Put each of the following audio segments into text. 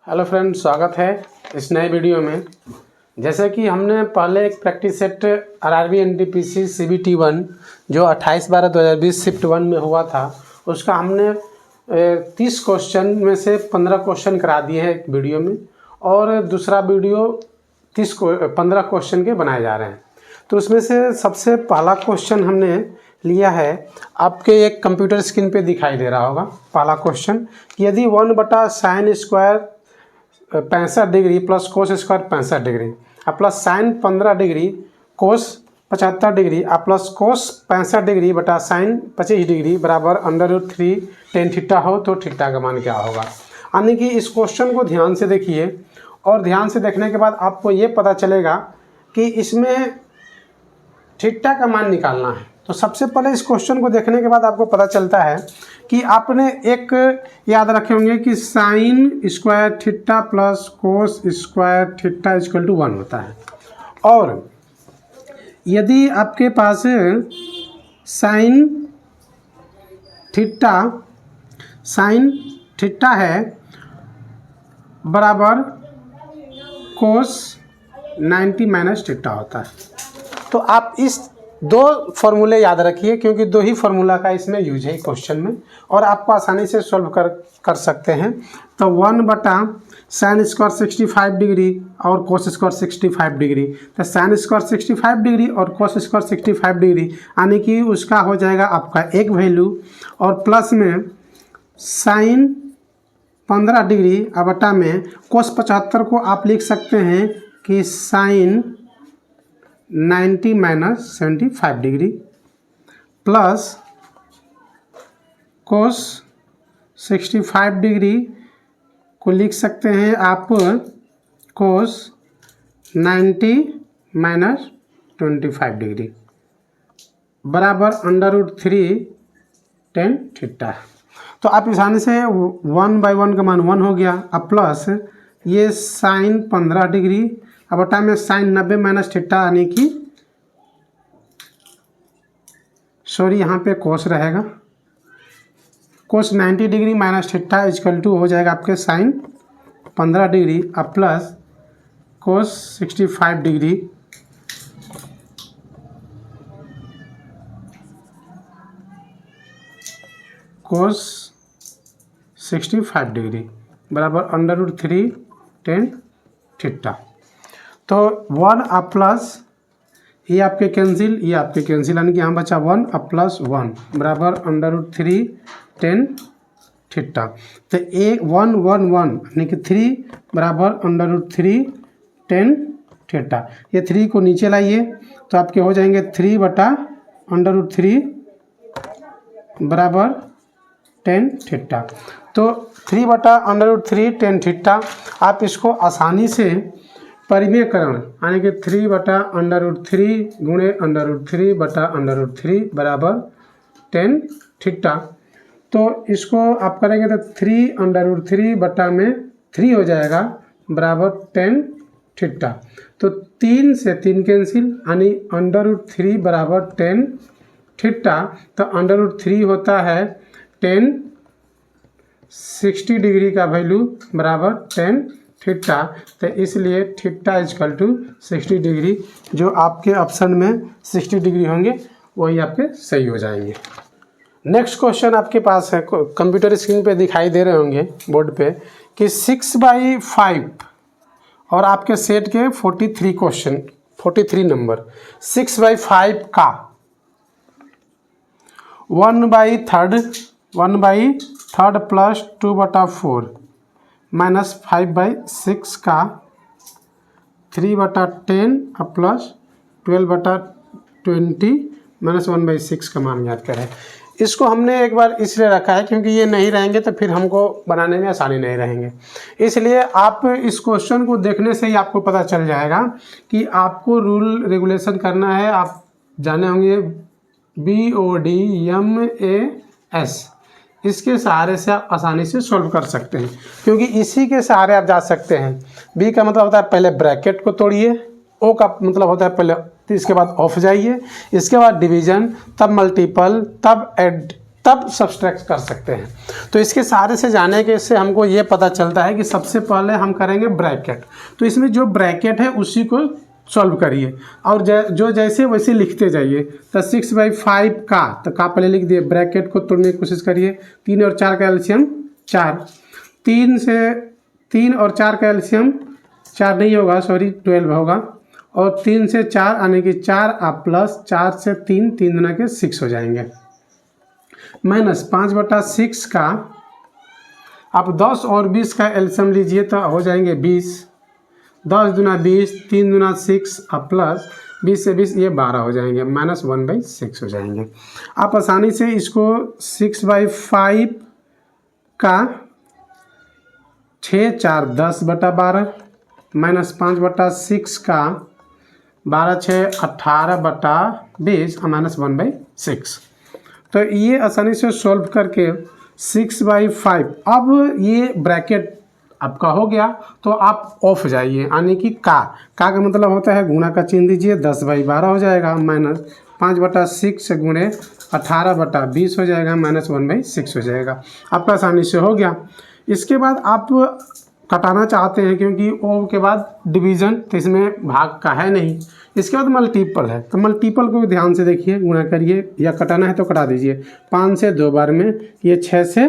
Hello friends, स्वागत है इस नए वीडियो में। जैसे कि हमने पहले एक practice set RRB NTPC CBT 1 जो 28/12/2020 शिफ्ट 1 में हुआ था, उसका हमने 30 क्वेश्चन में से 15 क्वेश्चन करा दिए हैं एक वीडियो में, और दूसरा वीडियो 15 क्वेश्चन के बनाए जा रहे हैं। तो उसमें से सबसे पहला क्वेश्चन हमने लिया है, आपके एक कंप्यूटर स्क्रीन पे दिखाई दे रहा होगा। पहला क्वेश्चन, यदि 1/sin square 65 degree plus cos square 65 degree plus sign 15 degree कोस 75 डिग्री प्लस कोस 65 डिग्री बटा साइन 25 डिग्री बराबर √3 tan थीटा हो तो थीटा का मान क्या होगा। यानी कि इस क्वेश्चन को ध्यान से देखिए, और ध्यान से देखने के बाद आपको ये पता चलेगा कि इसमें थीटा का मान निकालना है। तो सबसे पहले इस क्वेश्चन को देखने के बाद आपको पता चलता है कि आपने एक याद रखे होंगे कि sine square theta plus cos square theta equal to 1 होता है। और यदि आपके पास साइन थीटा है बराबर कोस 90 माइनस थीटा होता है। तो आप इस दो फॉर्मूले याद रखिए, क्योंकि दो ही फार्मूला का इसमें यूज है क्वेश्चन में, और आपको आसानी से सॉल्व कर सकते हैं। तो 1/sin स्क्वायर 65 डिग्री और कोस स्क्वायर 65 डिग्री, तो साइन स्क्वायर 65 डिग्री और कोस स्क्वायर 65 डिग्री, यानी कि उसका हो जाएगा आपका एक वैल्यू, और प्लस में साइन 15 डिग्री बटा में कोस 75 को आप लिख सकते हैं कि sine 90 minus 75 degree plus cos 65 degree को लिख सकते हैं आप कोस 90 माइनस 25 डिग्री बराबर √3 tan थीटा। तो आप आसानी से 1/1 का मान 1 हो गया। अब प्लस ये साइन 15 डिग्री बटा में साइन 90 माइनस थीटा, यानी कि यहाँ पे कोस रहेगा, cos 90 degree minus theta equal to हो जाएगा आपके साइन 15 डिग्री अब plus cos 65 degree cos 65 degree बराबर √3 tan थीटा। तो 1 प्लस ये आपके कैंसिल, ये आपके कैंसिल, यानी कि यहाँ बचा 1 प्लस 1 बराबर √3 tan थीटा। तो 1 1 1 यानी कि 3 बराबर √3 tan थीटा। ये 3 को नीचे लाइए तो आपके हो जाएंगे 3/√3 बराबर tan थीटा। तो 3/√3 tan थीटा, आप इसको आसानी से परिमेयकरण, यानी कि 3/√3 गुणे √3/√3 बराबर tan थीटा। तो इसको आप करेंगे तो 3/√3 बटा में 3 हो जाएगा बराबर tan थीटा। तो 3 से 3 कैंसिल, यानी √3 बराबर tan थीटा। तो √3 होता है tan 60 डिग्री का वैल्यू बराबर tan थीटा। तो इसलिए थीटा इक्वल टू 60 डिग्री, जो आपके ऑप्शन में 60 डिग्री होंगे वही आपके सही हो जाएंगे। नेक्स्ट क्वेश्चन आपके पास है, कंप्यूटर स्क्रीन पे दिखाई दे रहे होंगे बोर्ड पे, कि 6/5 और आपके सेट के 43 क्वेश्चन, 43 नंबर, 6/5 का 1/3 प्लस 2/4 माइनस 5/6 का 3/10 प्लस 12/20 माइनस 1/6 का मान याद करें। इसको हमने एक बार इसलिए रखा है क्योंकि ये नहीं रहेंगे तो फिर हमको बनाने में आसानी नहीं रहेंगे। इसलिए आप इस क्वेश्चन को देखने से ही आपको पता चल जाएगा कि आपको रूल रेगुलेशन करना है। आप जाने होंगे BODMAS, इसके सहारे से आप आसानी से सॉल्व कर सकते हैं, क्योंकि इसी के सहारे आप जा सकते हैं। बी का मतलब होता है पहले ब्रैकेट को तोड़िए, ओ का मतलब होता है पहले, इसके बाद ऑफ जाइए, इसके बाद डिवीजन, तब मल्टीपल, तब ऐड, तब सब्सट्रैक्ट कर सकते हैं। तो इसके सारे से जाने के से हमको ये पता चलता है कि सबसे पहले हम करेंगे ब्रैकेट। तो इसमें जो ब्रैकेट है उसी को सॉल्व करिए और जो जैसे वैसे लिखते जाइए। तो 6/5 का तो का पहले लिख दिए, ब्रैकेट को तोड़ने की कोशिश करिए। 3 और 4 का एलसीएम 4, 3 और 4 का एलसीएम 4 नहीं होगा, सॉरी 12 होगा। और 3 से 4 आने की 4 आप प्लस 4 से 3, 3 दुना के 6 हो जाएंगे। माइनस 5/6 का आप 10 और 20 का एलसीएम लीजिए तो हो जाएंगे 20। 10 दुना 20, 3 दुना 6 अब प्लस 20 से 20 ये 12 हो जाएंगे, माइनस 1/6 हो जाएंगे। आप आसानी से इसको 6/5 का 6 4 10/12 माइनस 5/6 का 12 6 18/20 माइनस 1/6। तो ये आसानी से सॉल्व करके 6/5, अब ये ब्रैकेट आपका हो गया तो आप ऑफ जाइए, यानी कि का मतलब होता है गुणा का चिन्ह दीजिए, 10/12 हो जाएगा, माइनस 5/6 गुणे 18/20 हो जाएगा, माइनस 1/6 हो जाएगा। आपका आसानी से हो गया। इसके बाद आप कटाना चाहते हैं क्योंकि ओ के बाद डिवीज़न, तो इसमें भाग का है नहीं। इसके बाद मल्टीपल है, तो मल्टीपल को ध्यान से देखिए, गुणा करिए या कटाना है तो कटा दीजिए। 5 से 2 बार में, ये 6 से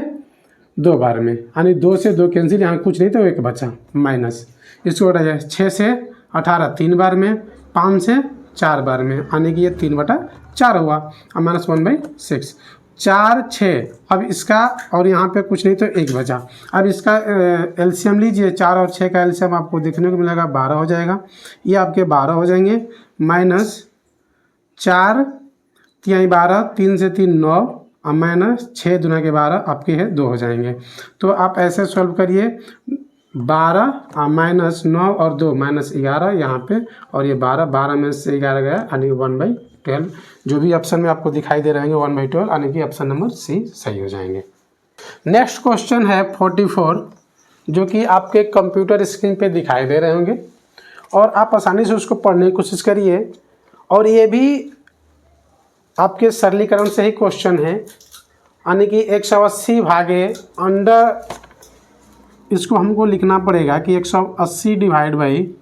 2 बार में, यानी 2 से 2 कैंसिल, यहाँ कुछ नहीं तो 1 बचा, माइनस इसको हटा जाए। 6 से 18 3 बार में, 5 से 4 बार में, यानी कि ये 3/4 हुआ और माइनस 1/6। 4 6, अब इसका और यहाँ पे कुछ नहीं तो 1 बचा। अब इसका एलसीएम लीजिए, 4 और 6 का एलसीएम आपको देखने को मिलेगा 12 हो जाएगा, ये आपके 12 हो जाएंगे, माइनस 4 3 12, 3 से 3 9 और माइनस 6 दुना के 12 आपके है 2 हो जाएंगे। तो आप ऐसे सॉल्व करिए, 12 और माइनस 9 और 2 माइनस 11 यहाँ पे, और ये 12 में से 11 गया, यानी 1/12। जो भी ऑप्शन में आपको दिखाई दे रहे हैं 1/12, यानी कि ऑप्शन नंबर सी सही हो जाएंगे। नेक्स्ट क्वेश्चन है 44, जो कि आपके कंप्यूटर स्क्रीन पे दिखाई दे रहे होंगे और आप आसानी से उसको पढ़ने की कोशिश करिए। और ये भी आपके सरलीकरण से ही क्वेश्चन है, यानी कि 180 भागे अंडर, इसको हमको लिखना पड़ेगा कि 180 डिवाइड बाई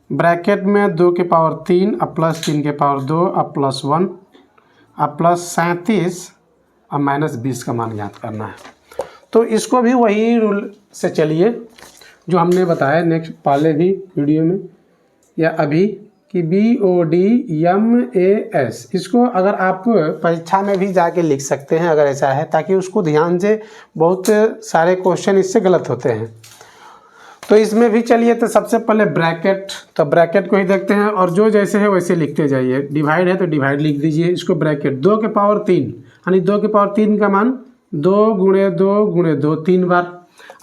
ब्रैकेट में 2 के पावर 3 अब प्लस 3 के पावर 2 अब प्लस 1 अब प्लस 37 अब माइनस 20 का मान ज्ञात करना है। तो इसको भी वही रूल से चलिए जो हमने बताया नेक्स्ट पहले भी वीडियो में या अभी, कि BODMAS, इसको अगर आप परीक्षा में भी जाके लिख सकते हैं अगर ऐसा है, ताकि उसको ध्यान से, बहुत सारे क्वेश्चन इससे गलत होते हैं। तो इसमें भी चलिए, तो सबसे पहले ब्रैकेट, तो ब्रैकेट को ही देखते हैं और जो जैसे है वैसे लिखते जाइए। डिवाइड है तो डिवाइड लिख दीजिए, इसको ब्रैकेट 2 के पावर 3, यानी 2 के पावर 3 का मान 2 गुणे 2 गुणे 2 3 बार,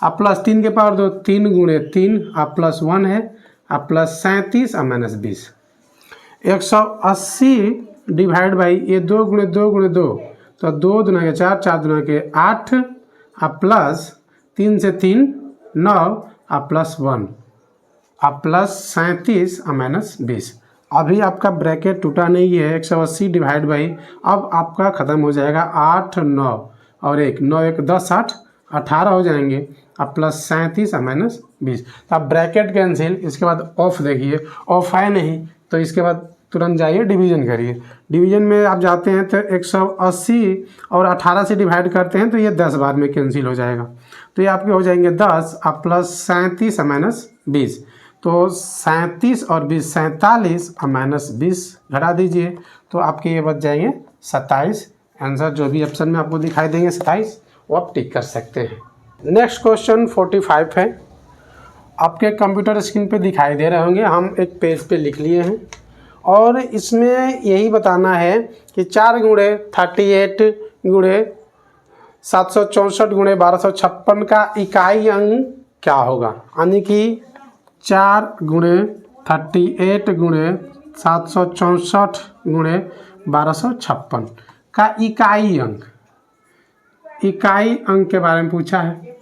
अब प्लस 3 के पावर 2 3 गुणे 3 अब प्लस 1 है, अब प्लस 37 अब माइनस 20। 180 डिवाइड बाई ये 2 गुणे 2 गुणे 2, तो 2 दुना के 4 4 दुना के 8 अब प्लस 3 से 3 9 अब प्लस 1 अब प्लस 37 अब माइनस 20। अभी आपका ब्रैकेट टूटा नहीं है। 180 डिवाइड बाई, अब आपका ख़त्म हो जाएगा 8 9 और 1 9 1 10 8 18 हो जाएंगे, अब प्लस 37 अब माइनस 20। तो अब ब्रैकेट कैंसिल, इसके बाद ऑफ देखिए, ऑफ है नहीं तो इसके बाद तुरंत जाइए डिवीजन करिए। डिवीजन में आप जाते हैं तो 180 और 18 से डिवाइड करते हैं तो ये 10 बार में कैंसिल हो जाएगा, तो ये आपके हो जाएंगे 10 अब प्लस 37 अब माइनस 20। तो 37 और 20 47 अब माइनस 20 घटा दीजिए, तो आपके ये बच जाएंगे 27। आंसर जो भी ऑप्शन में आपको दिखाई देंगे 27, वो आप टिक कर सकते हैं। नेक्स्ट क्वेश्चन 45 है, आपके कंप्यूटर स्क्रीन पे दिखाई दे रहे होंगे, हम एक पेज पे लिख लिए हैं और इसमें यही बताना है कि 4 गुणे 38 गुणे 764 गुणे 1256 का इकाई अंक क्या होगा, यानी कि 4 गुणे 38 गुणे 764 गुणे 1256 का इकाई अंक के बारे में पूछा है।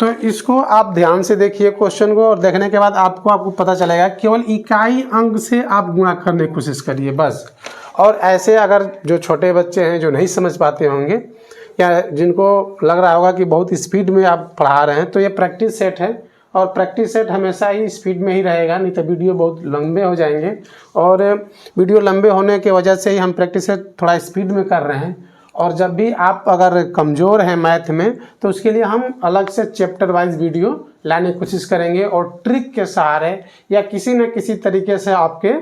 तो इसको आप ध्यान से देखिए क्वेश्चन को, और देखने के बाद आपको पता चलेगा, केवल इकाई अंक से आप गुणा करने की कोशिश करिए बस। और ऐसे अगर जो छोटे बच्चे हैं जो नहीं समझ पाते होंगे या जिनको लग रहा होगा कि बहुत स्पीड में आप पढ़ा रहे हैं, तो ये प्रैक्टिस सेट है और प्रैक्टिस सेट हमेशा ही स्पीड में ही रहेगा, नहीं तो वीडियो बहुत लंबे हो जाएंगे। और वीडियो लंबे होने की वजह से ही हम प्रैक्टिस सेट थोड़ा स्पीड में कर रहे हैं। और जब भी आप अगर कमज़ोर हैं मैथ में तो उसके लिए हम अलग से चैप्टर वाइज वीडियो लाने की कोशिश करेंगे और ट्रिक के सहारे या किसी न किसी तरीके से आपके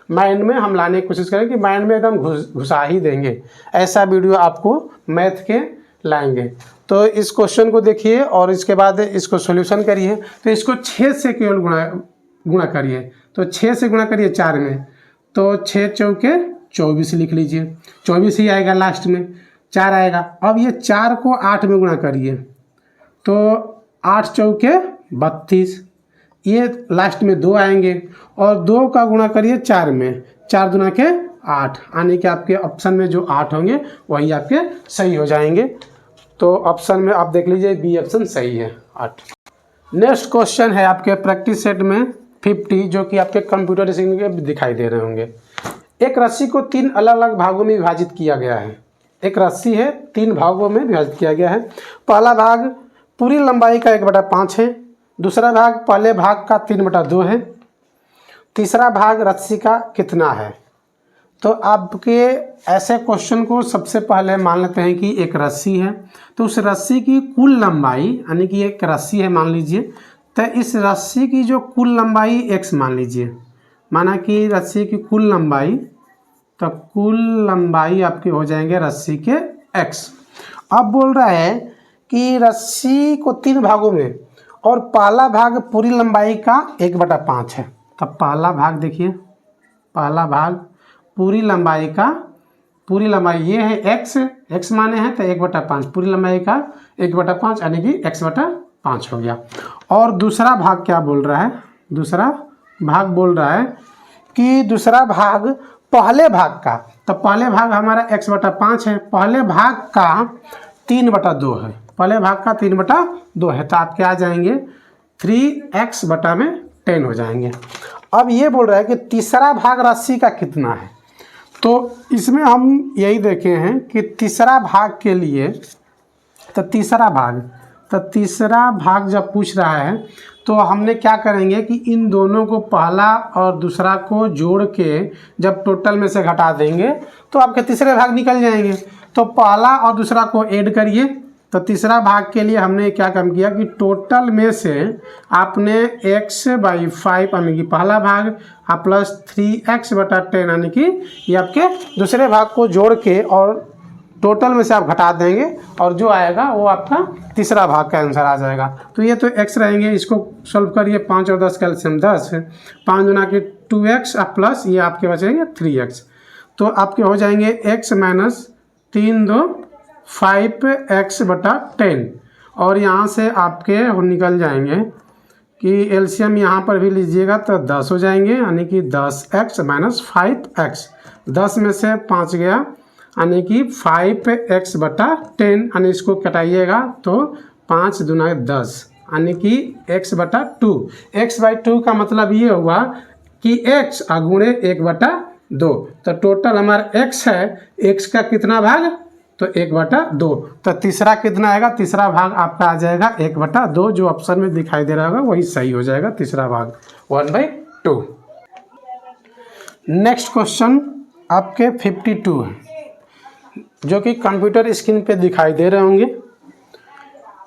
माइंड में हम लाने की कोशिश करेंगे कि माइंड में एकदम घुसा ही देंगे, ऐसा वीडियो आपको मैथ के लाएंगे। तो इस क्वेश्चन को देखिए और इसके बाद इसको सॉल्यूशन करिए। तो इसको 6 से केवल गुणा करिए। तो 6 से गुणा करिए 4 में, तो 6 चौके 24 लिख लीजिए, 24 ही आएगा लास्ट में, 4 आएगा। अब ये 4 को 8 में गुणा करिए, तो 8 चौके 32, ये लास्ट में 2 आएंगे। और 2 का गुणा करिए 4 में, 4 दूना के 8, यानी कि आपके ऑप्शन में जो 8 होंगे वही आपके सही हो जाएंगे। तो ऑप्शन में आप देख लीजिए बी ऑप्शन सही है 8। नेक्स्ट क्वेश्चन है आपके प्रैक्टिस सेट में 50, जो कि आपके कंप्यूटर स्क्रीन पे दिखाई दे रहे होंगे। एक रस्सी को 3 अलग अलग भागों में विभाजित किया गया है। एक रस्सी है 3 भागों में विभाजित किया गया है। पहला भाग पूरी लंबाई का 1/5 है, दूसरा भाग पहले भाग का 3/2 है, तीसरा भाग रस्सी का कितना है। तो आपके ऐसे क्वेश्चन को सबसे पहले मान लेते हैं कि एक रस्सी है, तो उस रस्सी की कुल लंबाई, यानी कि एक रस्सी है मान लीजिए, तो इस रस्सी की जो कुल लंबाई x मान लीजिए, माना कि रस्सी की कुल लंबाई, तो कुल लंबाई आपकी हो जाएंगे रस्सी के x। अब बोल रहा है कि रस्सी को 3 भागों में और पहला भाग पूरी लंबाई का 1/5 है। तब पहला भाग देखिए, पहला भाग पूरी लंबाई का, पूरी लंबाई ये है x माने हैं तो 1/5, पूरी लंबाई का 1/5 यानी कि x/5 हो गया। और दूसरा भाग क्या बोल रहा है, दूसरा भाग बोल रहा है कि दूसरा भाग पहले भाग का, तो पहले भाग हमारा x/5 है, पहले भाग का 3/2 है, पहले भाग का 3/2 है, तो आपके आ जाएंगे 3x/10 हो जाएंगे। अब ये बोल रहा है कि तीसरा भाग रस्सी का कितना है। तो इसमें हम यही देखे हैं कि तीसरा भाग के लिए, तो तीसरा भाग जब पूछ रहा है तो हमने क्या करेंगे कि इन दोनों को, पहला और दूसरा को जोड़ के जब टोटल में से घटा देंगे तो आपके तीसरे भाग निकल जाएंगे। तो पहला और दूसरा को ऐड करिए, तो तीसरा भाग के लिए हमने क्या काम किया कि टोटल में से आपने x/5 यानी कि पहला भाग प्लस 3x/10 यानी कि ये आपके दूसरे भाग को जोड़ के और टोटल में से आप घटा देंगे और जो आएगा वो आपका तीसरा भाग का आंसर आ जाएगा। तो ये तो x रहेंगे, इसको सॉल्व करिए, 5 और 10 का एलसीएम 10 है, 5 गुना के 2x प्लस ये आपके बचेंगे 3x। तो आपके हो जाएंगे x माइनस 3 2 5x/10 और यहाँ से आपके निकल जाएंगे कि एलसीएम यहाँ पर भी लीजिएगा तो 10 हो जाएंगे, यानी कि 10x माइनस 5x, 10 में से 5 गया यानी कि 5x/10, यानी इसको कटाइएगा तो 5 दूना 10 यानी कि x/2। x/2 का मतलब ये हुआ कि x गुणे 1/2, तो टोटल हमारा x है, x का कितना भाग, तो 1/2। तो तीसरा कितना आएगा, तीसरा भाग आपका आ जाएगा 1/2, जो ऑप्शन में दिखाई दे रहा होगा वही सही हो जाएगा, तीसरा भाग 1/2। नेक्स्ट क्वेश्चन आपके 52 है, जो कि कंप्यूटर स्क्रीन पे दिखाई दे रहे होंगे।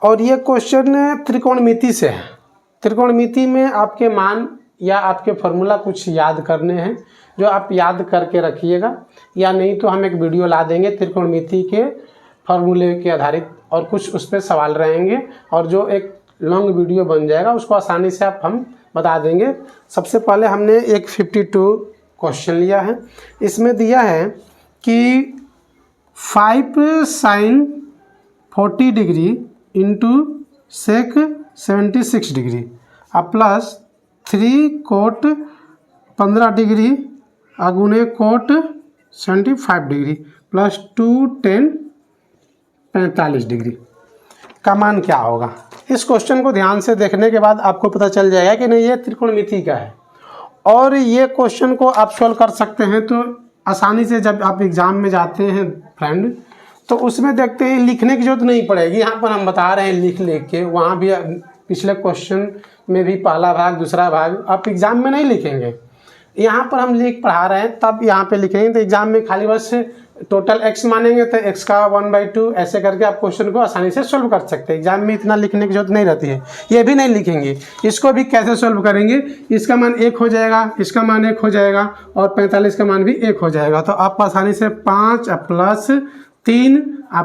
और ये क्वेश्चन त्रिकोणमिति से है। त्रिकोणमिति में आपके मान या आपके फॉर्मूला कुछ याद करने हैं, जो आप याद करके रखिएगा, या नहीं तो हम एक वीडियो ला देंगे त्रिकोणमिति के फॉर्मूले के आधारित और कुछ उस पर सवाल रहेंगे और जो एक लॉन्ग वीडियो बन जाएगा उसको आसानी से हम बता देंगे। सबसे पहले हमने एक 52 क्वेश्चन लिया है, इसमें दिया है कि 5 sin 40 degree into sec 76 degree plus 3 cot 15 degree गुणे कोट 75 डिग्री प्लस 2 10 45 डिग्री का मान क्या होगा। इस क्वेश्चन को ध्यान से देखने के बाद आपको पता चल जाएगा कि नहीं ये त्रिकोणमिति का है। और ये क्वेश्चन को आप सॉल्व कर सकते हैं तो आसानी से, जब आप एग्ज़ाम में जाते हैं फ्रेंड, तो उसमें देखते हैं लिखने की जरूरत नहीं पड़ेगी, यहाँ पर हम बता रहे हैं लिख के। वहाँ भी पिछले क्वेश्चन में भी पहला भाग दूसरा भाग आप एग्ज़ाम में नहीं लिखेंगे, यहाँ पर हम पढ़ा रहे हैं तब यहाँ पे लिखेंगे। तो एग्जाम में खाली बस टोटल x मानेंगे तो x का 1/2 ऐसे करके आप क्वेश्चन को आसानी से सोल्व कर सकते हैं। एग्जाम में इतना लिखने की जरूरत नहीं रहती है। ये भी नहीं लिखेंगे, इसको भी कैसे सोल्व करेंगे, इसका मान 1 हो जाएगा, इसका मान 1 हो जाएगा और 45 का मान भी 1 हो जाएगा। तो आप आसानी से 5 प्लस 3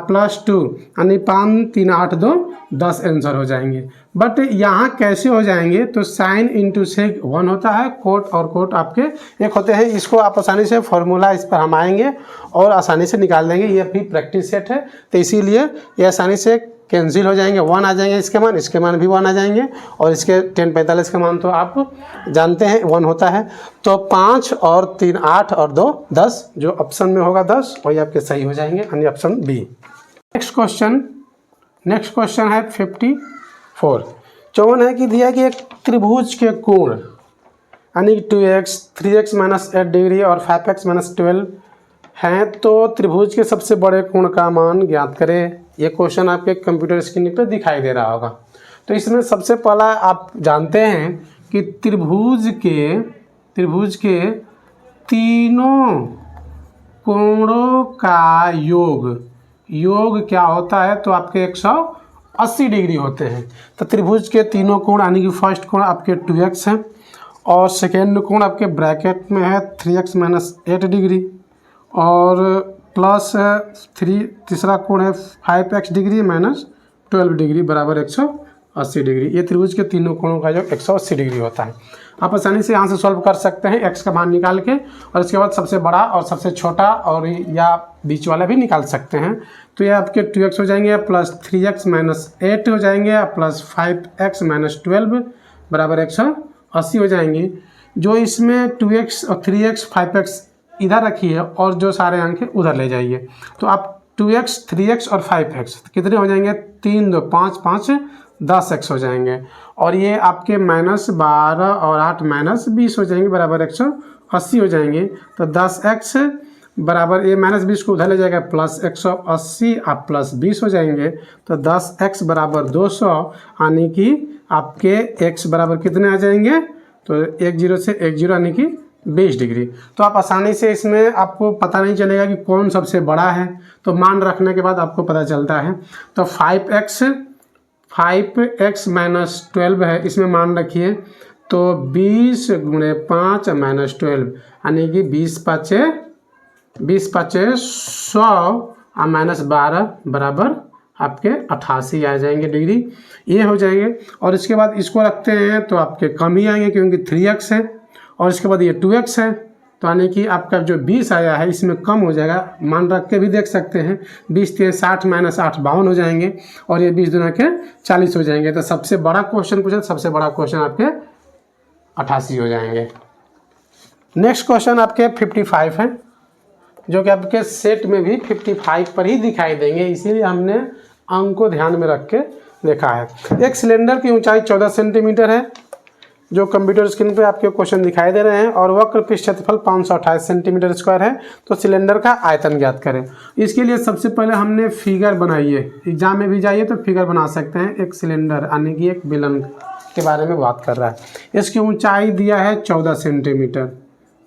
प्लस 2 यानी 5 3 8 2 10 आंसर हो जाएंगे। बट यहाँ कैसे हो जाएंगे, तो साइन इंटू सेक 1 होता है, कोट और कोट आपके 1 होते हैं। इसको आप आसानी से फॉर्मूला इस पर हम आएंगे और आसानी से निकाल देंगे। ये भी प्रैक्टिस सेट है तो इसीलिए ये आसानी से कैंसिल हो जाएंगे, 1 आ जाएंगे, इसके मान भी 1 आ जाएंगे और इसके 10 45 का मान तो आप जानते हैं 1 होता है। तो 5 और 3 8 और 2 10, जो ऑप्शन में होगा 10 वही आपके सही हो जाएंगे, यानी ऑप्शन बी। नेक्स्ट क्वेश्चन है 54 है कि दिया कि एक त्रिभुज के कोण यानी 2x 3x - 8 डिग्री और 5x - 12 हैं, तो त्रिभुज के सबसे बड़े कोण का मान ज्ञात करें। ये क्वेश्चन आपके कंप्यूटर स्क्रीन पर दिखाई दे रहा होगा। तो इसमें सबसे पहला आप जानते हैं कि त्रिभुज के तीनों कोणों का योग क्या होता है, तो आपके 180 डिग्री होते हैं। तो त्रिभुज के तीनों कोण यानी कि फर्स्ट कोण आपके 2x है और सेकेंड कोण आपके ब्रैकेट में है 3x - 8 डिग्री और प्लस 3 तीसरा कोण है 5x डिग्री माइनस 12 डिग्री बराबर 180 डिग्री। ये त्रिभुज के तीनों कोणों का जो 180 डिग्री होता है। आप आसानी से यहाँ से सॉल्व कर सकते हैं x का मान निकाल के, और इसके बाद सबसे बड़ा और सबसे छोटा और या बीच वाला भी निकाल सकते हैं। तो ये आपके 2x हो जाएंगे प्लस 3x - 8 हो जाएंगे प्लस 5x - 12 बराबर 180 हो जाएंगे। जो इसमें 2x और 3x 5x इधर रखिए और जो सारे अंक उधर ले जाइए। तो आप 2x 3x और 5x कितने हो जाएंगे, 3 2 5 5 10x हो जाएंगे और ये आपके -12 और 8 -20 हो जाएंगे बराबर 180 हो जाएंगे। तो 10x बराबर ये -20 को उधर ले जाएगा प्लस 180 आप प्लस 20 हो जाएंगे। तो 10x बराबर 200 यानी कि आपके x बराबर कितने आ जाएंगे, तो 10 से 10 यानी कि 20 डिग्री। तो आप आसानी से इसमें आपको पता नहीं चलेगा कि कौन सबसे बड़ा है, तो मान रखने के बाद आपको पता चलता है। तो 5x - 12 है, इसमें मान रखिए तो 20 × 5 - 12 यानी कि 20 5 100 और -12 बराबर आपके 88 आ जाएंगे डिग्री, ये हो जाएंगे। और इसके बाद इसको रखते हैं तो आपके कम ही आएंगे क्योंकि 3x है और इसके बाद ये 2x है, तो यानी कि आपका जो 20 आया है इसमें कम हो जाएगा। मान रख के भी देख सकते हैं 20 3 60 - 8 52 हो जाएंगे और ये 20 दूना के 40 हो जाएंगे। तो सबसे बड़ा क्वेश्चन पूछे, सबसे बड़ा क्वेश्चन आपके 88 हो जाएंगे। नेक्स्ट क्वेश्चन आपके 55 है, जो कि आपके सेट में भी 55 पर ही दिखाई देंगे, इसीलिए हमने अंक को ध्यान में रख के देखा है। एक सिलेंडर की ऊंचाई 14 सेंटीमीटर है, जो कंप्यूटर स्क्रीन पे आपके क्वेश्चन दिखाई दे रहे हैं, और वक्र पृष्ठ क्षेत्रफल 528 सेंटीमीटर स्क्वायर है। तो सिलेंडर का आयतन ज्ञात करें। इसके लिए सबसे पहले हमने फिगर बनाई है, एग्जाम में भी जाइए तो फिगर बना सकते हैं। एक सिलेंडर यानी कि एक बेलन के बारे में बात कर रहा है। इसकी ऊंचाई दिया है 14 सेंटीमीटर,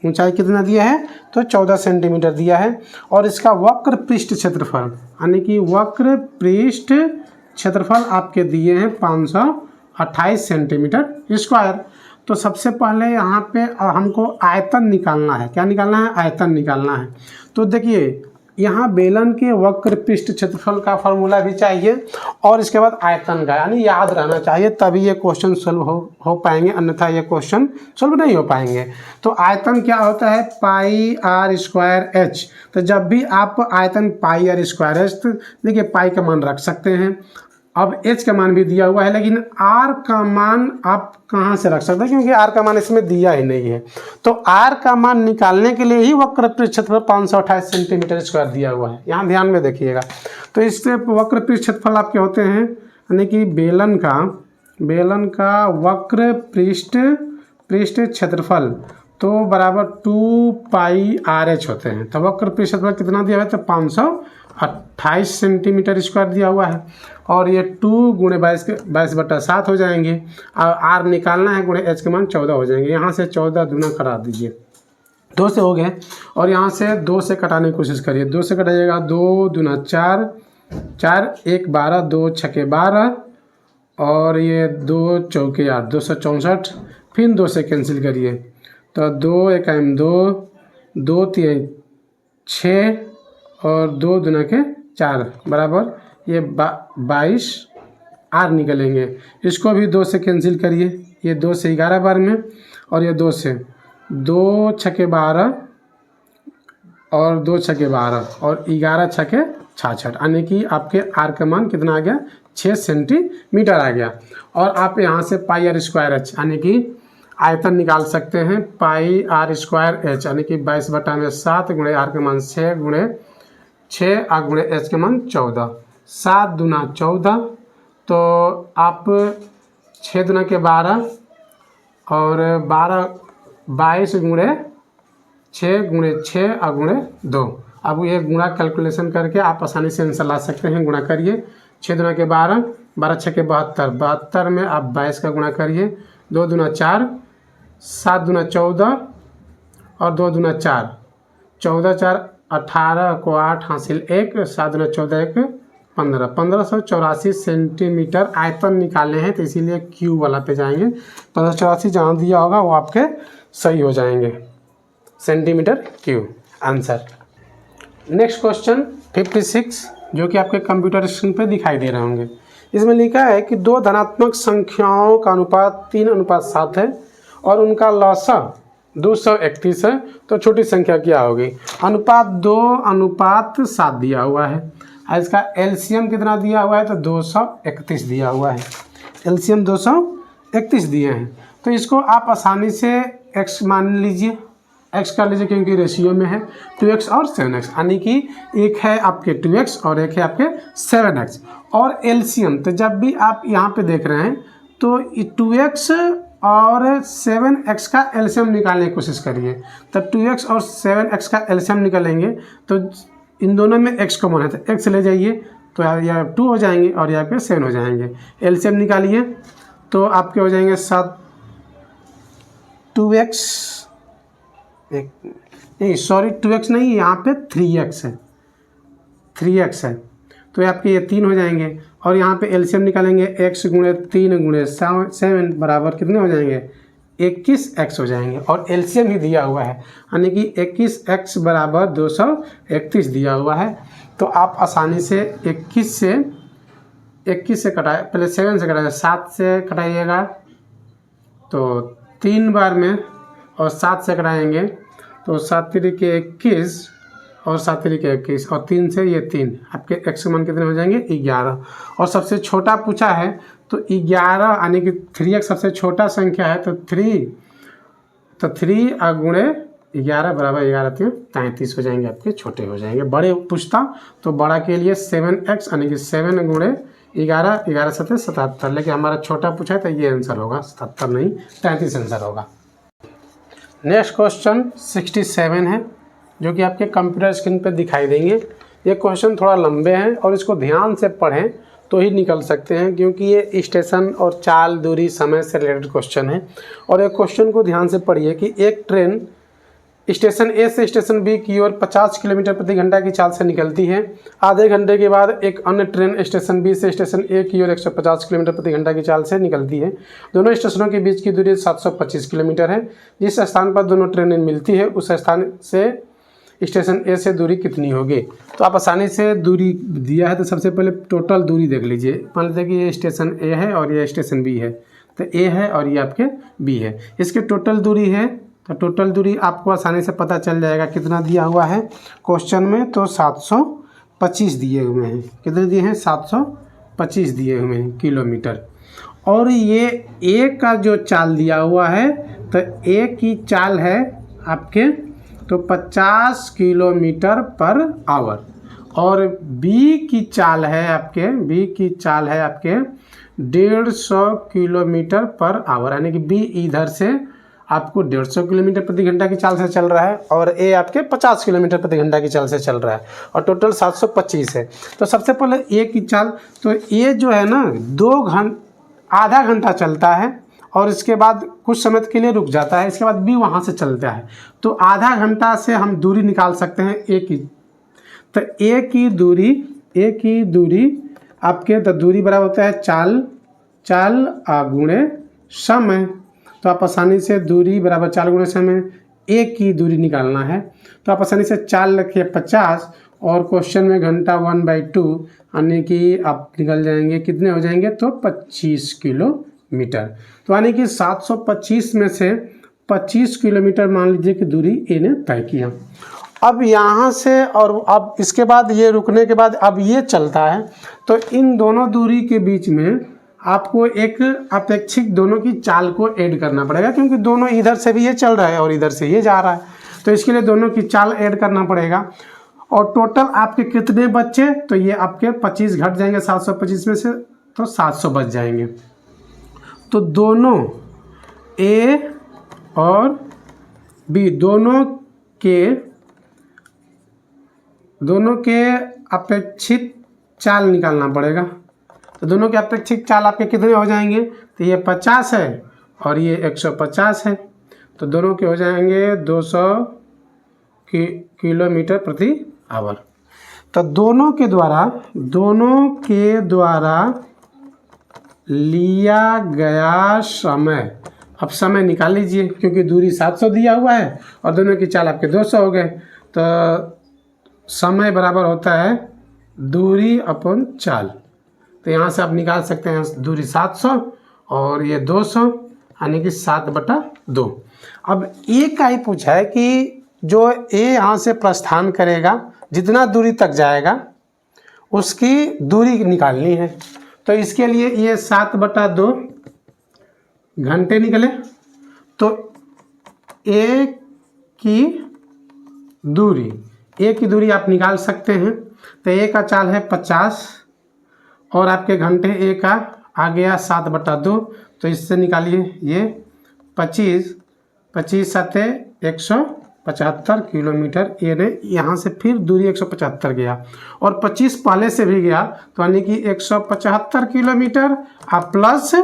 ऊंचाई कितना दिया है, तो 14 सेंटीमीटर दिया है। और इसका वक्र पृष्ठ क्षेत्रफल यानी कि वक्र पृष्ठ क्षेत्रफल आपके दिए हैं 528 सेंटीमीटर स्क्वायर। तो सबसे पहले यहाँ पे हमको आयतन निकालना है। क्या निकालना है, आयतन निकालना है। तो देखिए यहाँ बेलन के वक्र पृष्ठ क्षेत्रफल का फॉर्मूला भी चाहिए और इसके बाद आयतन का, यानी याद रहना चाहिए, तभी ये क्वेश्चन सॉल्व हो पाएंगे, अन्यथा ये क्वेश्चन सॉल्व नहीं हो पाएंगे। तो आयतन क्या होता है, πr²h। तो जब भी आप आयतन πr²h, तो देखिए पाई का मान रख सकते हैं। अब h का मान भी दिया हुआ है, लेकिन r का मान आप कहाँ से रख सकते हैं, क्योंकि r का मान इसमें दिया ही नहीं है। तो r का मान निकालने के लिए ही वक्र पृष्ठ क्षेत्रफल 528 सेंटीमीटर स्क्वायर दिया हुआ है, यहाँ ध्यान में देखिएगा। तो इससे वक्र पृष्ठ क्षेत्रफल आपके होते हैं, यानी कि बेलन का वक्र पृष्ठ क्षेत्रफल तो बराबर 2πrh होते हैं। तो वक्र पृष्ठ क्षेत्रफल कितना दिया हुआ है, तो 28 सेंटीमीटर स्क्वायर दिया हुआ है, और ये 2 गुणे 22/7 हो जाएंगे, और आर निकालना है गुणे एच के मान 14 हो जाएंगे। यहाँ से 14 दूना करा दीजिए, 2 से हो गए, और यहाँ से 2 से कटाने की कोशिश करिए। 2 से कटाइएगा, 2 दूना 4, 4 1 12, 2 छके 12, और ये 2 चौके 8, 264। फिर 2 से कैंसिल करिए, तो 2 1 2, 2 3 6, और 2 दूना के 4 बराबर ये 22 आर निकलेंगे। इसको भी 2 से कैंसिल करिए, ये 2 से 11 बार में, और ये 2 से 2 छके 12, और 2 छके 12, और 11 छके 66, यानी कि आपके आर का मान कितना आ गया, 6 सेंटीमीटर आ गया। और आप यहाँ से पाई आर स्क्वायर एच यानी कि आयतन निकाल सकते हैं। पाई आर स्क्वायर एच यानी कि 22/7 गुणे आर के मान 6 गुणे 6 और गुणे एच के मान 14, 7 दूना 14, तो आप 6 दूना के 12, और 22 गुणे 6 गुणे 6 और गुणे 2। अब ये गुणा कैलकुलेशन करके आप आसानी से आंसर ला सकते हैं। गुणा करिए, 6 दूना के 12, 12 छके 72, 72 में आप 22 का गुणा करिए, 2 दूना 4, 7 दूना 14, और 2 दूना 4, 14 4 18 को 8 हासिल 1, 7 दूना 14 1 15, 1584 सेंटीमीटर आयतन निकाले हैं, तो इसीलिए क्यू वाला पे जाएंगे। 1584 जहाँ दिया होगा वो आपके सही हो जाएंगे, centimetre cube answer. Next question 56, जो कि आपके कंप्यूटर स्क्रीन पे दिखाई दे रहे होंगे। इसमें लिखा है कि 2 धनात्मक संख्याओं का अनुपात 3:7 है, और उनका लसा 231 है, तो छोटी संख्या क्या होगी। अनुपात 2:7 दिया हुआ है, और इसका एलसीएम कितना दिया हुआ है, तो 231 दिया हुआ है। एलसीएम 231 दिए हैं, तो इसको आप आसानी से x मान लीजिए, x कर लीजिए, क्योंकि रेशियो में है 2x और 7x, यानी कि एक है आपके 2x और एक है आपके 7x। और एलसीएम, तो जब भी आप यहाँ पे देख रहे हैं तो 2x और 7x का एलसीएम निकालने की कोशिश करिए। तब 2x और 7x का एलसीएम निकालेंगे तो इन दोनों में x कॉमन है, तो x ले जाइए, तो यहाँ 2 हो जाएंगे और यहाँ पे 7 हो जाएंगे। एलसीएम निकालिए तो आपके हो जाएंगे 7 2x, नहीं सॉरी 2x नहीं, यहाँ पे 3x है, 3x है, तो आपके ये 3 हो जाएंगे। और यहाँ पे एलसीएम निकालेंगे, x गुणे 3 गुणे 7 बराबर कितने हो जाएंगे, 21x हो जाएंगे। और एलसीएम ही दिया हुआ है, यानी कि 21x बराबर 231 दिया हुआ है। तो आप आसानी से 21 से कटाए, पहले 7 से कटाइए, 7 से कटाइएगा तो 3 बार में, और 7 से कटाएंगे तो 7 3 के 21, और 7 3 के 21, और 3 से ये 3, आपके x के मान कितने हो जाएंगे, 11। और सबसे छोटा पूछा है तो 11, यानी कि 3x सबसे छोटा संख्या है, तो 3 गुणे 11 बराबर 11 3 33 हो जाएंगे, आपके छोटे हो जाएंगे। बड़े पूछता तो बड़ा के लिए 7x, यानी कि 7 गुणे 11, 11 7 77, लेकिन हमारा छोटा पूछा है तो ये आंसर होगा 77 नहीं 33 आंसर होगा। नेक्स्ट क्वेश्चन 67 है, जो कि आपके कंप्यूटर स्क्रीन पे दिखाई देंगे। ये क्वेश्चन थोड़ा लंबे हैं और इसको ध्यान से पढ़ें तो ही निकल सकते हैं, क्योंकि ये स्टेशन और चाल, दूरी, समय से रिलेटेड क्वेश्चन है। और एक क्वेश्चन को ध्यान से पढ़िए कि एक ट्रेन स्टेशन ए से स्टेशन बी की ओर 50 किलोमीटर प्रति घंटा की चाल से निकलती है। आधे घंटे के बाद एक अन्य ट्रेन स्टेशन बी से स्टेशन ए की ओर 150 किलोमीटर प्रति घंटा की चाल से निकलती है। दोनों स्टेशनों के बीच की दूरी 725 किलोमीटर है। जिस स्थान पर दोनों ट्रेनें मिलती है उस स्थान से स्टेशन ए से दूरी कितनी होगी। तो आप आसानी से दूरी दिया है तो सबसे पहले टोटल दूरी देख लीजिए। मान लेते हैं कि ये स्टेशन ए है और ये स्टेशन बी है, तो ए है और ये आपके बी है। इसके टोटल दूरी है, तो टोटल दूरी आपको आसानी से पता चल जाएगा कितना दिया हुआ है क्वेश्चन में। तो 725 दिए हुए हैं। कितने दिए हैं, 725 दिए हुए हैं किलोमीटर। और ये ए का जो चाल दिया हुआ है, तो ए की चाल है आपके तो 50 किलोमीटर पर आवर, और बी की चाल है आपके 150 किलोमीटर पर आवर, यानी कि बी इधर से आपको 150 किलोमीटर प्रति घंटा की चाल से चल रहा है और ए आपके 50 किलोमीटर प्रति घंटा की चाल से चल रहा है और टोटल 725 है। तो सबसे पहले ए की चाल, तो ए जो है ना आधा घंटा चलता है और इसके बाद कुछ समय के लिए रुक जाता है, इसके बाद बी वहाँ से चलता है। तो आधा घंटा से हम दूरी निकाल सकते हैं ए की। तो ए की दूरी आपके, तो दूरी बराबर होता है चाल गुणे समय। तो आप आसानी से दूरी बराबर चाल गुणे समय, ए की दूरी निकालना है तो आप आसानी से चाल रखिए 50 और क्वेश्चन में घंटा 1/2 यानी कि आप निकल जाएंगे, कितने हो जाएंगे तो 25 किलोमीटर। तो यानी कि 725 में से 25 किलोमीटर मान लीजिए कि दूरी ए ने तय किया। अब यहाँ से और अब इसके बाद ये रुकने के बाद अब ये चलता है, तो इन दोनों दूरी के बीच में आपको एक अपेक्षित दोनों की चाल को ऐड करना पड़ेगा, क्योंकि दोनों इधर से भी ये चल रहा है और इधर से ये जा रहा है, तो इसके लिए दोनों की चाल ऐड करना पड़ेगा। और टोटल आपके कितने बच्चे, तो ये आपके 25 घट जाएंगे 725 में से, तो 700 बच जाएंगे। तो दोनों ए और बी दोनों के अपेक्षित चाल निकालना पड़ेगा। तो दोनों के अपेक्षित चाल आपके कितने हो जाएंगे, तो ये 50 है और ये 150 है, तो दोनों के हो जाएंगे 200 किलोमीटर प्रति आवर। तो दोनों के द्वारा लिया गया समय, अब समय निकाल लीजिए क्योंकि दूरी 700 दिया हुआ है और दोनों की चाल आपके 200 हो गए, तो समय बराबर होता है दूरी अपन चाल। तो यहाँ से आप निकाल सकते हैं दूरी 700 और ये 200 यानी कि 7/2। अब ए का ही पूछा है कि जो ए यहाँ से प्रस्थान करेगा, जितना दूरी तक जाएगा उसकी दूरी निकालनी है। तो इसके लिए ये 7/2 घंटे निकले, तो ए की दूरी आप निकाल सकते हैं। तो ए का चाल है 50 और आपके घंटे ए का आ गया 7/2, तो इससे निकालिए ये 25 7 175 किलोमीटर। ये ने यहाँ से फिर दूरी 175 गया और 25 पहले से भी गया, तो यानी कि 175 किलोमीटर आप प्लस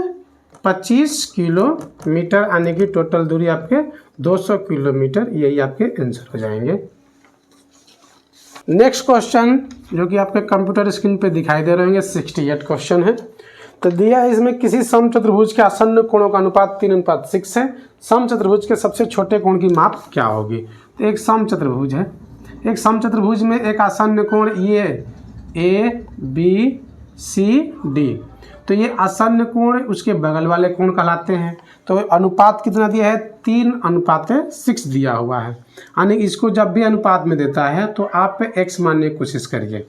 25 किलोमीटर यानी कि टोटल दूरी आपके 200 किलोमीटर। यही आपके आंसर हो जाएंगे। नेक्स्ट क्वेश्चन जो कि आपके कंप्यूटर स्क्रीन पे दिखाई दे रहे होंगे 68 क्वेश्चन है। तो दिया है इसमें किसी समचतुर्भुज के आसन्न कोणों का अनुपात 3:6 है। समचतुर्भुज के सबसे छोटे कोण की माप क्या होगी। तो एक समचतुर्भुज है, एक समचतुर्भुज में एक आसन्न कोण ये ABCD, तो ये आसन्न कोण उसके बगल वाले कोण कहलाते हैं। तो अनुपात कितना दिया है 3:6 दिया हुआ है, यानी इसको जब भी अनुपात में देता है तो आप x मानने की कोशिश करिए।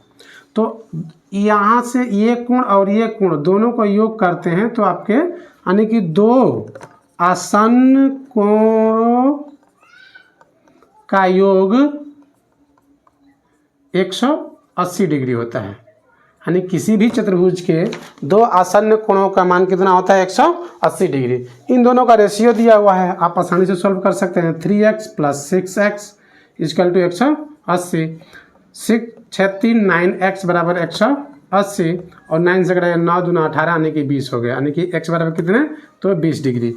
तो यहाँ से ये कोण और ये कोण दोनों को योग करते हैं तो आपके यानी कि दो आसन्न कोणों का योग 180 डिग्री होता है। यानी किसी भी चतुर्भुज के दो आसन्न कोणों का मान कितना होता है 180 डिग्री। इन दोनों का रेशियो दिया हुआ है, आप आसानी से सॉल्व कर सकते हैं। 3x + 6x = 180, 6 3 9x = 180 और 9 से करें 9 दूना 18 यानी कि 20 हो गया, यानी कि x बराबर कितने तो 20 डिग्री।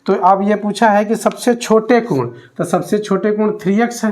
तो अब ये पूछा है कि सबसे छोटे कोण, तो सबसे छोटे कोण 3x है,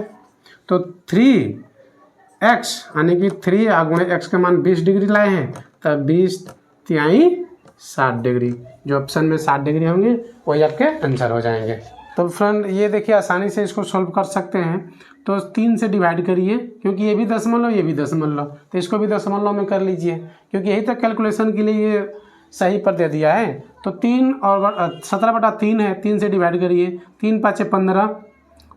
तो 3x यानी कि 3 गुणे x का मान 20 डिग्री लाए हैं, तब 20 तिहाई 60 डिग्री। जो ऑप्शन में 60 डिग्री होंगे वही आपके आंसर हो जाएंगे। तो फ्रेंड ये देखिए आसानी से इसको सॉल्व कर सकते हैं। तो 3 से डिवाइड करिए, क्योंकि ये भी दशमलव ये भी दशमलव, तो इसको भी दशमलव में कर लीजिए, क्योंकि यही तक कैलकुलेशन के लिए ये सही पर दे दिया है। तो 3 और 17/3 है, 3 से डिवाइड करिए, 3 5 15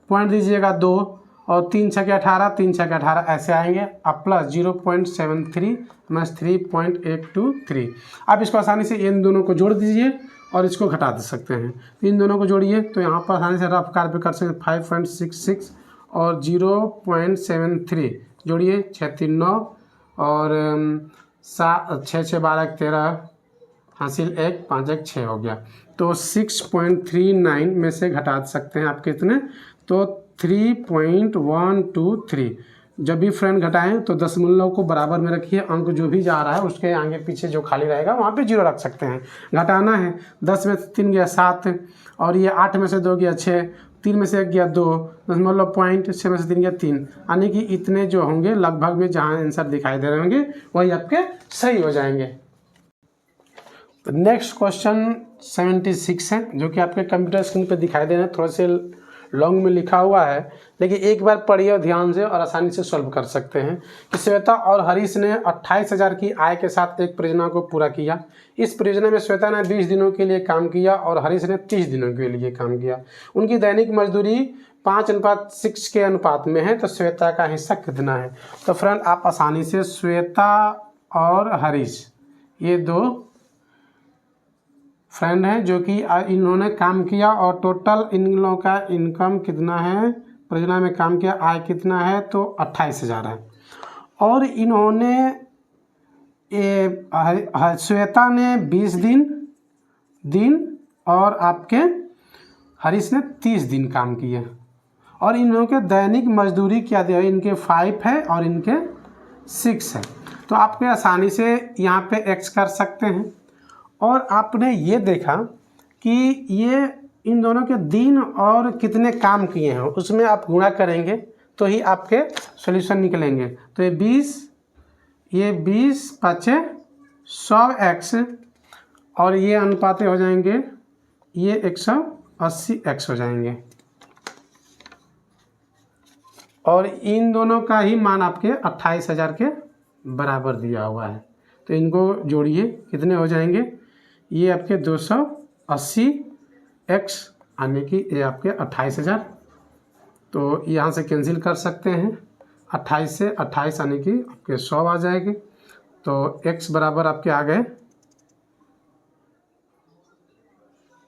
पॉइंट दीजिएगा 2 और 3 6 18 3 6 18 ऐसे आएंगे। अब प्लस 0.73 - 3.823। आप इसको आसानी से इन दोनों को जोड़ दीजिए और इसको घटा दे सकते हैं। इन दोनों को जोड़िए तो यहाँ पर आसानी से रफ कार पे कर सकते हैं। 5.66 और 0.73 जोड़िए 6 3 9 और 7 6 6 12 13 हासिल 1 5 1 6 हो गया। तो 6.39 में से घटा सकते हैं आप कितने, तो 3.123। जब भी फ्रेंड घटाएं तो दशमलव को बराबर में रखिए, अंक जो भी जा रहा है उसके आगे पीछे जो खाली रहेगा वहाँ पे 0 रख सकते हैं। घटाना है, 10 में से 3 गया 7, और ये 8 में से 2 गया 6, 3 में से 1 गया 2, दशमलव पॉइंट 6 में से 3 गया 3, यानी कि इतने जो होंगे लगभग में जहाँ आंसर दिखाई दे रहे होंगे वही आपके सही हो जाएंगे। तो नेक्स्ट क्वेश्चन 76 है, जो कि आपके कंप्यूटर स्क्रीन पे दिखाई दे रहे हैं। थोड़ा से लॉन्ग में लिखा हुआ है, लेकिन एक बार पढ़िए ध्यान से और आसानी से सॉल्व कर सकते हैं। कि श्वेता और हरीश ने 28,000 की आय के साथ एक परियोजना को पूरा किया। इस परियोजना में श्वेता ने 20 दिनों के लिए काम किया और हरीश ने 30 दिनों के लिए काम किया। उनकी दैनिक मजदूरी 5:6 के अनुपात में है, तो श्वेता का हिस्सा कितना है। तो फ्रेंड आप आसानी से श्वेता और हरीश ये दो फ्रेंड हैं जो कि इन्होंने काम किया, और टोटल इन लोगों का इनकम कितना है, परियोजना में काम किया, आय कितना है, तो 28,000 है। और इन्होंने श्वेता ने 20 दिन और आपके हरीश ने 30 दिन काम किए। और इन लोगों के दैनिक मजदूरी क्या दिया, इनके 5 है और इनके 6 है। तो आपके आसानी से यहाँ पे एक्स कर सकते हैं। और आपने ये देखा कि ये इन दोनों के दिन और कितने काम किए हैं उसमें आप गुणा करेंगे तो ही आपके सॉल्यूशन निकलेंगे। तो ये 20 5 100x, और ये अनुपाते हो जाएंगे, ये 180x हो जाएंगे। और इन दोनों का ही मान आपके 28,000 के बराबर दिया हुआ है। तो इनको जोड़िए, कितने हो जाएंगे, ये आपके 280x आने की, ये आपके 28,000। तो यहाँ से कैंसिल कर सकते हैं, 28 से 28 आने की आपके 100 आ जाएगी। तो x बराबर आपके आ गए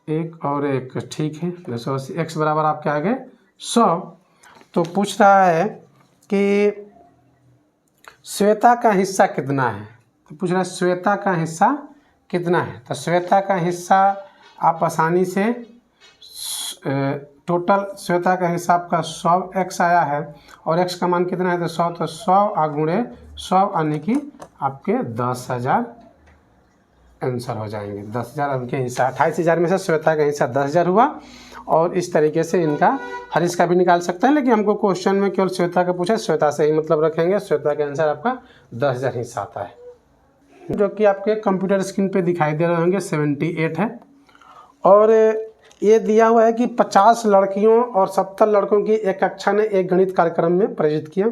1 और 1, ठीक है, 280। x बराबर आपके आ गए 100। तो पूछ रहा है कि श्वेता का हिस्सा कितना है। तो पूछ रहा है श्वेता का हिस्सा कितना है। तो श्वेता का हिस्सा आप आसानी से टोटल श्वेता का हिस्सा आपका 100x आया है, और x का मान कितना है, तो 100, तो 100 गुणे 100 आने की आपके 10,000 आंसर हो जाएंगे। 10,000 उनके हिस्सा, 28,000 में से श्वेता का हिस्सा 10,000 हुआ। और इस तरीके से इनका हरीश का भी निकाल सकते हैं, लेकिन हमको क्वेश्चन में केवल श्वेता का पूछा, श्वेता से ही मतलब रखेंगे। श्वेता का आंसर आपका 10,000 हिस्सा आता है, जो कि आपके कंप्यूटर स्क्रीन पे दिखाई दे रहे होंगे 78 है। और ये दिया हुआ है कि 50 लड़कियों और 70 लड़कों की एक कक्षा ने एक गणित कार्यक्रम में प्रायोजित किया।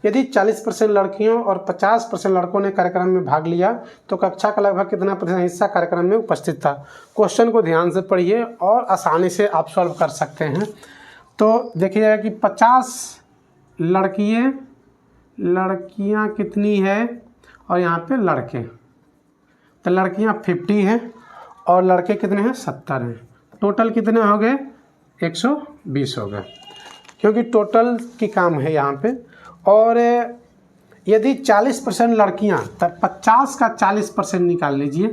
यदि 40% लड़कियों और 50% लड़कों ने कार्यक्रम में भाग लिया तो कक्षा का लगभग कितना प्रतिशत हिस्सा कार्यक्रम में उपस्थित था। क्वेश्चन को ध्यान से पढ़िए और आसानी से आप सॉल्व कर सकते हैं। तो देखिएगा कि 50 लड़कियाँ कितनी है, और यहाँ पे लड़के, तो लड़कियाँ 50 हैं और लड़के कितने हैं, 70 हैं। टोटल कितने हो गए, 120 हो गए, क्योंकि टोटल की काम है यहाँ पे। और यदि 40% लड़कियाँ, तब 50 का 40% निकाल लीजिए।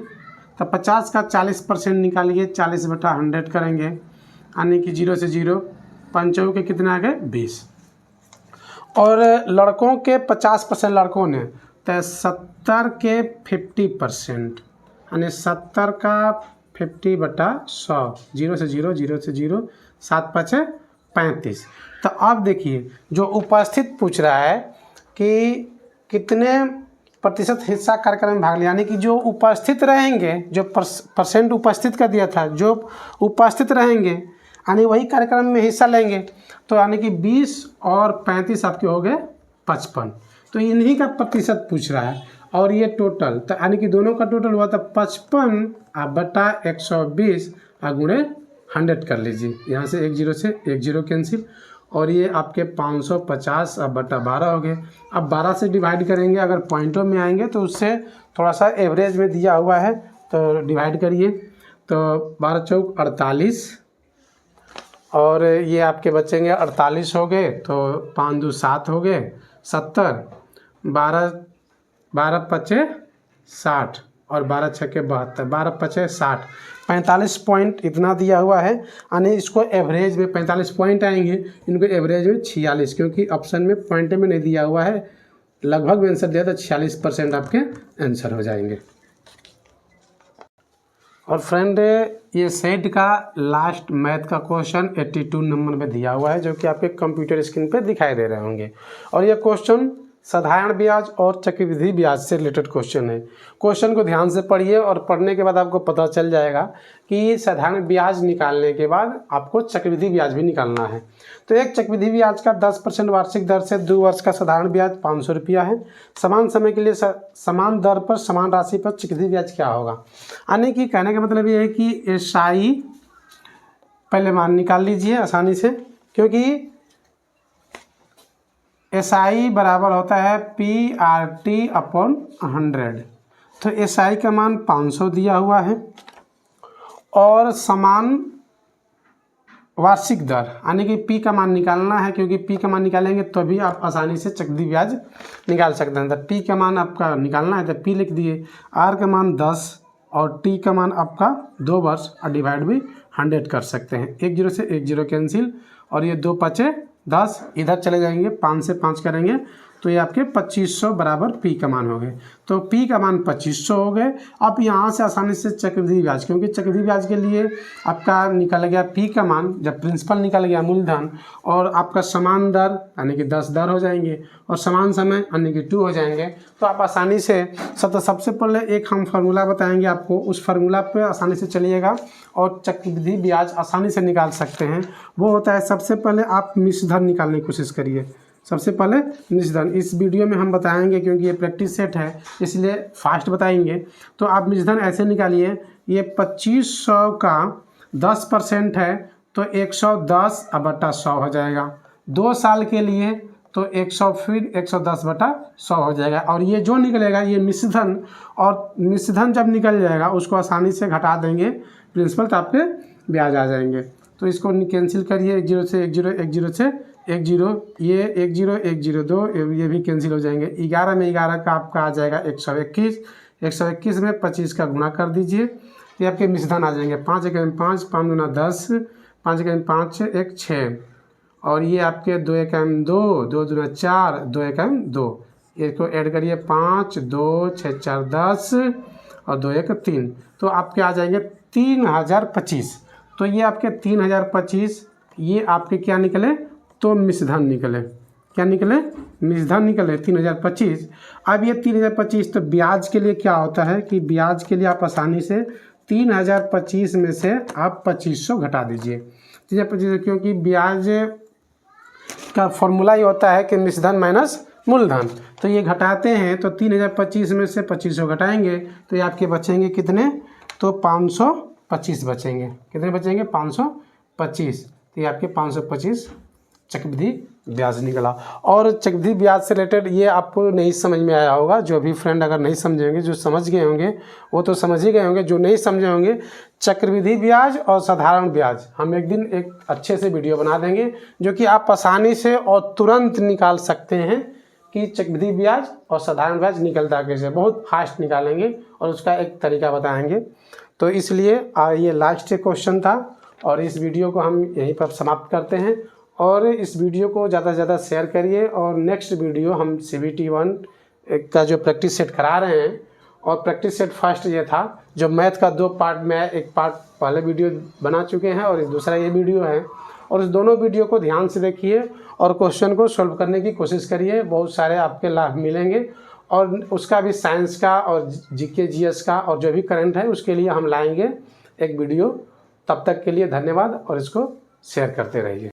तो 50 का 40% निकालिए, 40/100 करेंगे, यानी कि 0 से 0, 5 के कितने आ गए, 20। और लड़कों के 50% लड़कों ने, तो 70 के 50%, यानी 70 का 50/100, 0 से 0, 0 से 0, 7 5 35। तो अब देखिए जो उपस्थित पूछ रहा है कि कितने प्रतिशत हिस्सा कार्यक्रम में भाग लिया, यानी कि जो उपस्थित रहेंगे, जो परसेंट उपस्थित का दिया था, जो उपस्थित रहेंगे यानी वही कार्यक्रम में हिस्सा लेंगे। तो यानी कि 20 और 35 आपके हो गए 55। तो इन्हीं का प्रतिशत पूछ रहा है। और ये टोटल, तो यानी कि दोनों का टोटल हुआ था 55/120 गुणे 100 कर लीजिए। यहाँ से 1 0 से 1 0 कैंसिल, और ये आपके 550/12 हो गए। अब 12 से डिवाइड करेंगे, अगर पॉइंटों में आएंगे तो उससे थोड़ा सा एवरेज में दिया हुआ है, तो डिवाइड करिए। तो 12 चौक 48, और ये आपके बचेंगे 48 हो गए, तो 5 2 7 हो गए 70, 12 12 5 60, और 12 छक्के 72, 12 पचे 60, 45 पॉइंट इतना दिया हुआ है। यानी इसको एवरेज में 45 पॉइंट आएंगे, इनको एवरेज में 46, क्योंकि ऑप्शन में पॉइंट में नहीं दिया हुआ है, लगभग में आंसर दिया तो 46% आपके आंसर हो जाएंगे। और फ्रेंड ये सेट का लास्ट मैथ का क्वेश्चन 82 नंबर में दिया हुआ है, जो कि आपके कंप्यूटर स्क्रीन पे दिखाई दे रहे होंगे। और ये क्वेश्चन साधारण ब्याज और चक्रवृद्धि ब्याज से रिलेटेड क्वेश्चन है। क्वेश्चन को ध्यान से पढ़िए और पढ़ने के बाद आपको पता चल जाएगा कि साधारण ब्याज निकालने के बाद आपको चक्रवृद्धि ब्याज भी निकालना है। तो एक चक्रवृद्धि ब्याज का 10% वार्षिक दर से 2 वर्ष का साधारण ब्याज 500 रुपया है। समान समय के लिए समान दर पर समान राशि पर चक्रवृद्धि ब्याज क्या होगा। यानी कि कहने का मतलब ये है कि SI पहले मान निकाल लीजिए आसानी से, क्योंकि SI बराबर होता है PRT/100। तो SI का मान 500 दिया हुआ है और समान वार्षिक दर, यानी कि P का मान निकालना है, क्योंकि P का मान निकालेंगे तो भी आप आसानी से चक्रवृद्धि ब्याज निकाल सकते हैं। तो P का मान आपका निकालना है तो P लिख दिए, R का मान 10 और T का मान आपका 2 वर्ष और डिवाइड भी 100 कर सकते हैं। 1 0 से 1 0 कैंसिल और ये 2 पचे 10, इधर चले जाएंगे, 5 से 5 करेंगे तो ये आपके 2500 बराबर P का मान हो गए। तो P का मान 2500 हो गए। अब यहाँ से आसानी से चक्रवृद्धि ब्याज, क्योंकि चक्रवृद्धि ब्याज के लिए आपका निकल गया P का मान, जब प्रिंसिपल निकल गया मूलधन, और आपका समान दर यानी कि 10 दर हो जाएंगे और समान समय यानी कि 2 हो जाएंगे। तो आप आसानी से सबसे पहले एक हम फार्मूला बताएंगे आपको, उस फार्मूला पे आसानी से चलिएगा और चक्रवृद्धि ब्याज आसानी से निकाल सकते हैं। वो होता है, सबसे पहले आप मिश्र धन निकालने की कोशिश करिए। सबसे पहले मिश्र धन इस वीडियो में हम बताएंगे, क्योंकि ये प्रैक्टिस सेट है इसलिए फास्ट बताएंगे। तो आप मिश्र धन ऐसे निकालिए, ये 2500 का 10% है तो 110/100 हो जाएगा। 2 साल के लिए तो 100 फिर 110/100 हो जाएगा। और ये जो निकलेगा ये मिश्र धन, और मिश्र धन जब निकल जाएगा उसको आसानी से घटा देंगे प्रिंसिपल, तो आपके ब्याज आ जाएंगे। तो इसको कैंसिल करिए, 1 0 से 1 0, 1 0 से 1 0, ये 1 0 1 0 2, ये भी कैंसिल हो जाएंगे। 11 में 11 का आपका आ जाएगा 121, 121 में 25 का गुणा कर दीजिए, ये आपके मिश्र धन आ जाएंगे। 5 1 5, 5 दूना 10, 5 1 5 1 6, और ये आपके 2 1 2, 2 दूना 4, 2 1 2, इसको ऐड करिए 5 2 6 4 10 और 2 1 3, तो आपके आ जाएंगे 3025। तो ये आपके 3025, ये आपके क्या निकले, तो मिश्र धन निकले। क्या निकले, मिश्र धन निकले 3025। अब ये 3025 तो ब्याज के लिए क्या होता है कि ब्याज के लिए आप आसानी से 3025 में से आप 2500 घटा दीजिए। 3025, क्योंकि ब्याज का फॉर्मूला ये होता है कि मिश्र धन माइनस मूलधन। तो ये घटाते हैं तो 3025 में से 2500 घटाएंगे तो ये आपके बचेंगे कितने, तो 525 बचेंगे। कितने बचेंगे, 525। तो ये आपके 525 चक्रवृद्धि ब्याज निकला। और चक्रवृद्धि ब्याज से रिलेटेड ये आपको नहीं समझ में आया होगा, जो भी फ्रेंड अगर नहीं समझे होंगे, जो समझ गए होंगे वो तो समझ ही गए होंगे, जो नहीं समझे होंगे चक्रवृद्धि ब्याज और साधारण ब्याज हम एक दिन एक अच्छे से वीडियो बना देंगे, जो कि आप आसानी से और तुरंत निकाल सकते हैं कि चक्रवृद्धि ब्याज और साधारण ब्याज निकलता कैसे। बहुत फास्ट निकालेंगे और उसका एक तरीका बताएंगे। तो इसलिए ये लास्ट क्वेश्चन था और इस वीडियो को हम यहीं पर समाप्त करते हैं। और इस वीडियो को ज़्यादा से ज़्यादा शेयर करिए। और नेक्स्ट वीडियो हम CBT 1 का जो प्रैक्टिस सेट करा रहे हैं, और प्रैक्टिस सेट फर्स्ट ये था जो मैथ का 2 पार्ट में, एक पार्ट पहले वीडियो बना चुके हैं और दूसरा ये वीडियो है। और इस दोनों वीडियो को ध्यान से देखिए और क्वेश्चन को सॉल्व करने की कोशिश करिए, बहुत सारे आपके लाभ मिलेंगे। और उसका भी साइंस का और GK GS का और जो भी करंट है उसके लिए हम लाएंगे एक वीडियो। तब तक के लिए धन्यवाद और इसको शेयर करते रहिए।